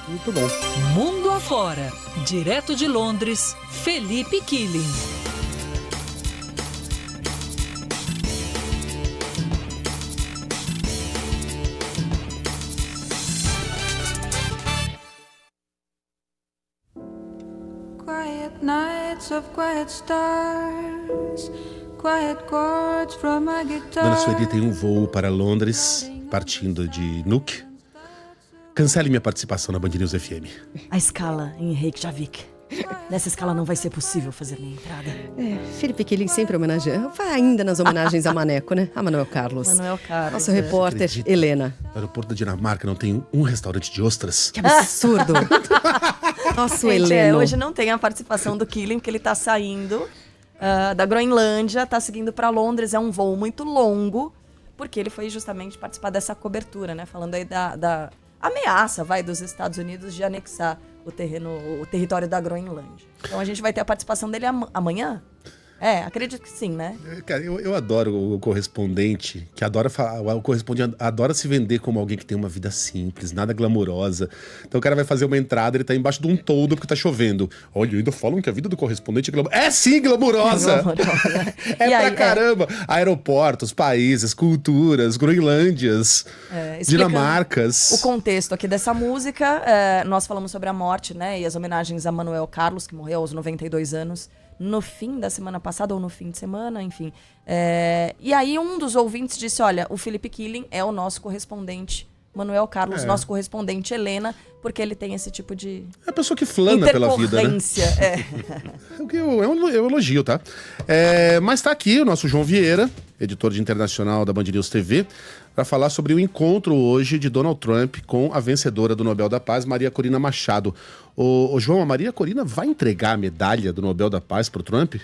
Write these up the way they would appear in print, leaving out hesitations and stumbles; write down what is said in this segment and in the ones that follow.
Muito bom. Mundo afora, direto de Londres, Felipe Killing. Quiet nights of quiet stars, quiet chords from my guitar. Dona Sueli tem um voo para Londres, partindo de Nuuk. Cancele minha participação na Band News FM. A escala em Reykjavik. Nessa escala não vai ser possível fazer minha entrada. Felipe Killing sempre homenageia. Vai ainda nas homenagens a Maneco, né? A Manuel Carlos. Manuel Carlos. Nosso repórter, Helena. No aeroporto da Dinamarca não tem um restaurante de ostras. Que absurdo. Nosso Gente, Heleno. hoje não tem a participação do Killing, porque ele tá saindo da Groenlândia, tá seguindo para Londres. É um voo muito longo, porque ele foi justamente participar dessa cobertura, né? Falando aí da ameaça, dos Estados Unidos de anexar o território da Groenlândia. Então a gente vai ter a participação dele amanhã? Acredito que sim, né? Cara, eu adoro o correspondente, que adora falar, o correspondente adora se vender como alguém que tem uma vida simples, nada glamourosa. Então o cara vai fazer uma entrada, ele tá embaixo de um toldo porque tá chovendo. Olha, ainda falam que a vida do correspondente é glamourosa. É sim, glamourosa! Pra caramba! Aeroportos, países, culturas, Groenlândias, Dinamarcas. O contexto aqui dessa música, nós falamos sobre a morte, né? E as homenagens a Manuel Carlos, que morreu aos 92 anos. No fim da semana passada, ou no fim de semana, enfim. E aí um dos ouvintes disse, olha, o Felipe Killing é o nosso correspondente Manuel Carlos, nosso correspondente Helena, porque ele tem esse tipo de é a pessoa que flana pela vida, né? É um elogio, tá? Mas tá aqui o nosso João Vieira, editor de internacional da Band News TV, para falar sobre o encontro hoje de Donald Trump com a vencedora do Nobel da Paz, Maria Corina Machado. Ô João, a Maria Corina vai entregar a medalha do Nobel da Paz pro Trump?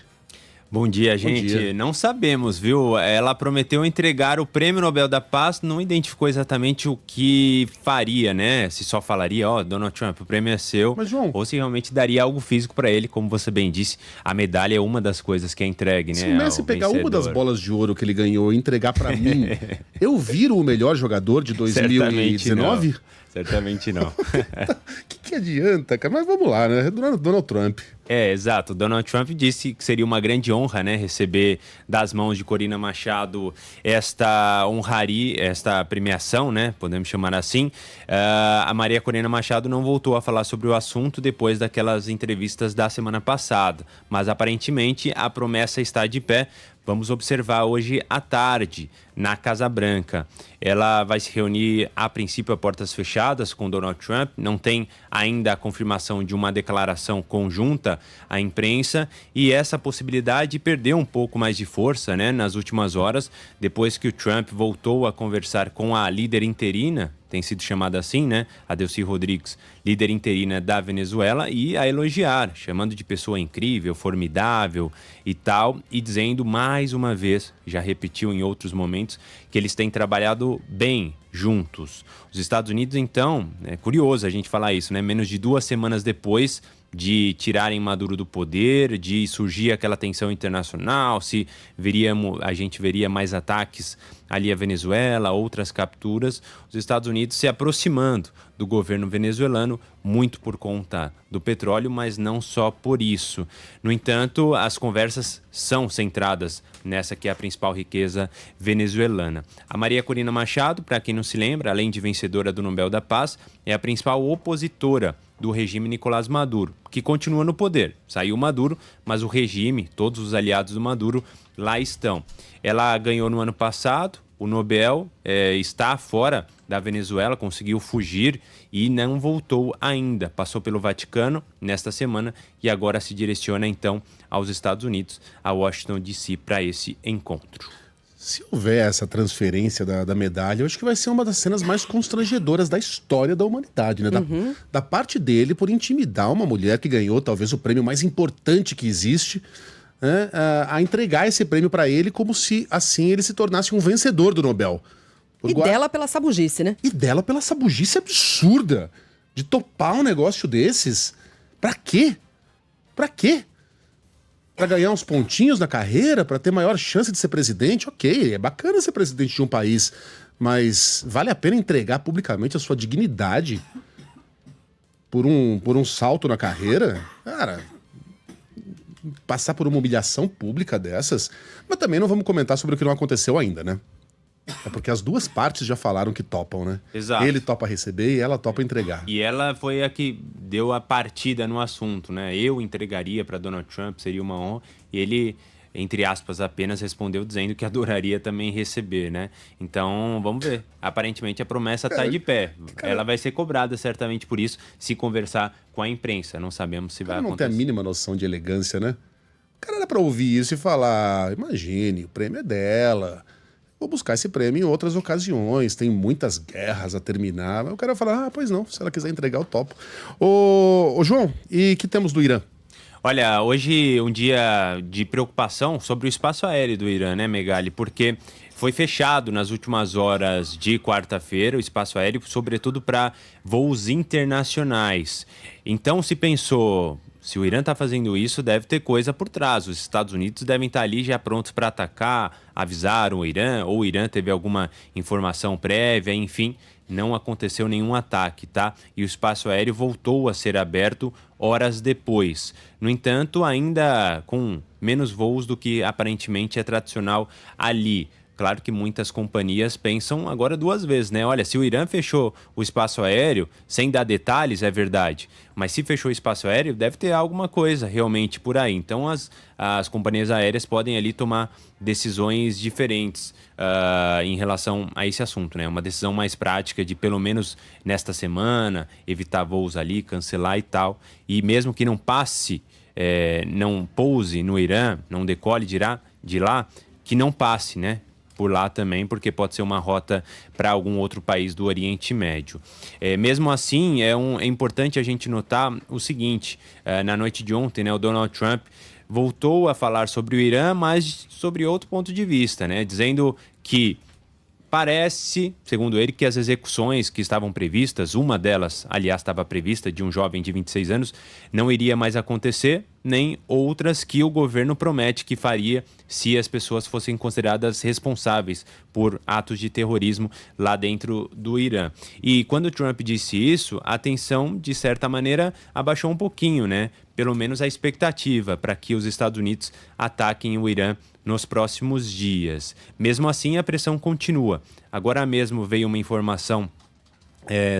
Bom dia, gente. Bom dia. Não sabemos, viu? Ela prometeu entregar o Prêmio Nobel da Paz, não identificou exatamente o que faria, né? Se só falaria, Donald Trump, o prêmio é seu. Mas, João, ou se realmente daria algo físico para ele, como você bem disse, a medalha é uma das coisas que é entregue, né? Se o Messi pegar uma das bolas de ouro que ele ganhou e entregar para mim, eu viro o melhor jogador de 2019? Certamente não. Que adianta, cara? Mas vamos lá, né? Donald Trump. Exato. Donald Trump disse que seria uma grande honra, né, receber das mãos de Corina Machado esta honraria, esta premiação, né, podemos chamar assim. A Maria Corina Machado não voltou a falar sobre o assunto depois daquelas entrevistas da semana passada, mas aparentemente a promessa está de pé. Vamos observar hoje à tarde, na Casa Branca. Ela vai se reunir, a princípio, a portas fechadas com Donald Trump. Não tem ainda a confirmação de uma declaração conjunta à imprensa. E essa possibilidade perdeu um pouco mais de força, né, nas últimas horas, depois que o Trump voltou a conversar com a líder interina, tem sido chamada assim, né, a Delcy Rodrigues, líder interina da Venezuela, e a elogiar, chamando de pessoa incrível, formidável e tal, e dizendo mais uma vez, já repetiu em outros momentos, que eles têm trabalhado bem juntos. Os Estados Unidos, então, é curioso a gente falar isso, né, menos de 2 semanas depois de tirarem Maduro do poder, de surgir aquela tensão internacional, se a gente veria mais ataques ali à Venezuela, outras capturas, os Estados Unidos se aproximando do governo venezuelano, muito por conta do petróleo, mas não só por isso. No entanto, as conversas são centradas nessa que é a principal riqueza venezuelana. A Maria Corina Machado, para quem não se lembra, além de vencedora do Nobel da Paz, é a principal opositora do regime Nicolás Maduro, que continua no poder. Saiu Maduro, mas o regime, todos os aliados do Maduro, lá estão. Ela ganhou no ano passado o Nobel, está fora da Venezuela, conseguiu fugir e não voltou ainda. Passou pelo Vaticano nesta semana e agora se direciona então aos Estados Unidos, a Washington DC, para esse encontro. Se houver essa transferência da medalha, eu acho que vai ser uma das cenas mais constrangedoras da história da humanidade, né? Da parte dele, por intimidar uma mulher que ganhou talvez o prêmio mais importante que existe, né? A entregar esse prêmio para ele como se assim ele se tornasse um vencedor do Nobel. Dela pela sabugice, né? E dela pela sabugice absurda de topar um negócio desses. Pra quê? Pra quê? Pra ganhar uns pontinhos na carreira, pra ter maior chance de ser presidente? Ok, é bacana ser presidente de um país, mas vale a pena entregar publicamente a sua dignidade? por um salto na carreira, cara, passar por uma humilhação pública dessas, mas também não vamos comentar sobre o que não aconteceu ainda, né? É porque as duas partes já falaram que topam, né? Exato. Ele topa receber e ela topa entregar. E ela foi a que deu a partida no assunto, né? Eu entregaria para Donald Trump, seria uma honra. E ele, entre aspas, apenas respondeu dizendo que adoraria também receber, né? Então, vamos ver. Aparentemente a promessa está de pé. Ela vai ser cobrada certamente por isso, se conversar com a imprensa. Não sabemos se vai Ela não acontecer. tem a mínima noção de elegância, né? O cara era pra ouvir isso e falar, imagine, o prêmio é dela. Vou buscar esse prêmio em outras ocasiões, tem muitas guerras a terminar. Mas o cara vai falar, pois não, se ela quiser entregar, eu topo. Ô João, e que temos do Irã? Olha, hoje um dia de preocupação sobre o espaço aéreo do Irã, né, Megali? Porque foi fechado nas últimas horas de quarta-feira o espaço aéreo, sobretudo para voos internacionais. Então se pensou, se o Irã está fazendo isso, deve ter coisa por trás. Os Estados Unidos devem estar ali já prontos para atacar, avisaram o Irã, ou o Irã teve alguma informação prévia, enfim, não aconteceu nenhum ataque, tá? E o espaço aéreo voltou a ser aberto horas depois. No entanto, ainda com menos voos do que aparentemente é tradicional ali. Claro que muitas companhias pensam agora duas vezes, né? Olha, se o Irã fechou o espaço aéreo, sem dar detalhes, é verdade. Mas se fechou o espaço aéreo, deve ter alguma coisa realmente por aí. Então as companhias aéreas podem ali tomar decisões diferentes em relação a esse assunto, né? Uma decisão mais prática de pelo menos nesta semana, evitar voos ali, cancelar e tal. E mesmo que não passe, não pouse no Irã, não decole de lá, que não passe, né? Por lá também, porque pode ser uma rota para algum outro país do Oriente Médio. Mesmo assim, é importante a gente notar o seguinte, na noite de ontem, né, o Donald Trump voltou a falar sobre o Irã, mas sobre outro ponto de vista, né, dizendo que parece, segundo ele, que as execuções que estavam previstas, uma delas, aliás, estava prevista, de um jovem de 26 anos, não iria mais acontecer, nem outras que o governo promete que faria se as pessoas fossem consideradas responsáveis por atos de terrorismo lá dentro do Irã. E quando o Trump disse isso, a tensão, de certa maneira, abaixou um pouquinho, né? Pelo menos a expectativa para que os Estados Unidos ataquem o Irã nos próximos dias. Mesmo assim, a pressão continua. Agora mesmo veio uma informação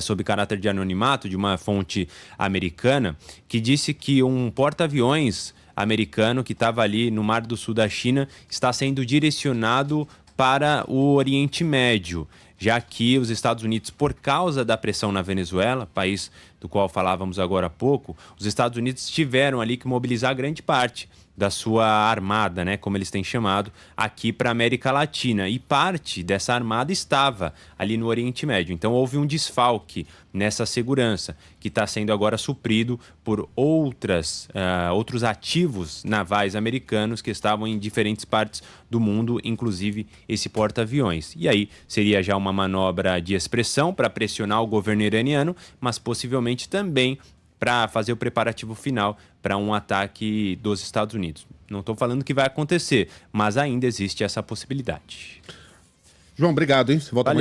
sob caráter de anonimato de uma fonte americana que disse que um porta-aviões americano que estava ali no Mar do Sul da China está sendo direcionado para o Oriente Médio, já que os Estados Unidos, por causa da pressão na Venezuela, país do qual falávamos agora há pouco, os Estados Unidos tiveram ali que mobilizar grande parte da sua armada, né, como eles têm chamado, aqui para a América Latina. E parte dessa armada estava ali no Oriente Médio. Então houve um desfalque nessa segurança, que está sendo agora suprido por outros ativos navais americanos que estavam em diferentes partes do mundo, inclusive esse porta-aviões. E aí seria já uma manobra de expressão para pressionar o governo iraniano, mas possivelmente também para fazer o preparativo final para um ataque dos Estados Unidos. Não estou falando que vai acontecer, mas ainda existe essa possibilidade. João, obrigado, hein? Você volta amanhã.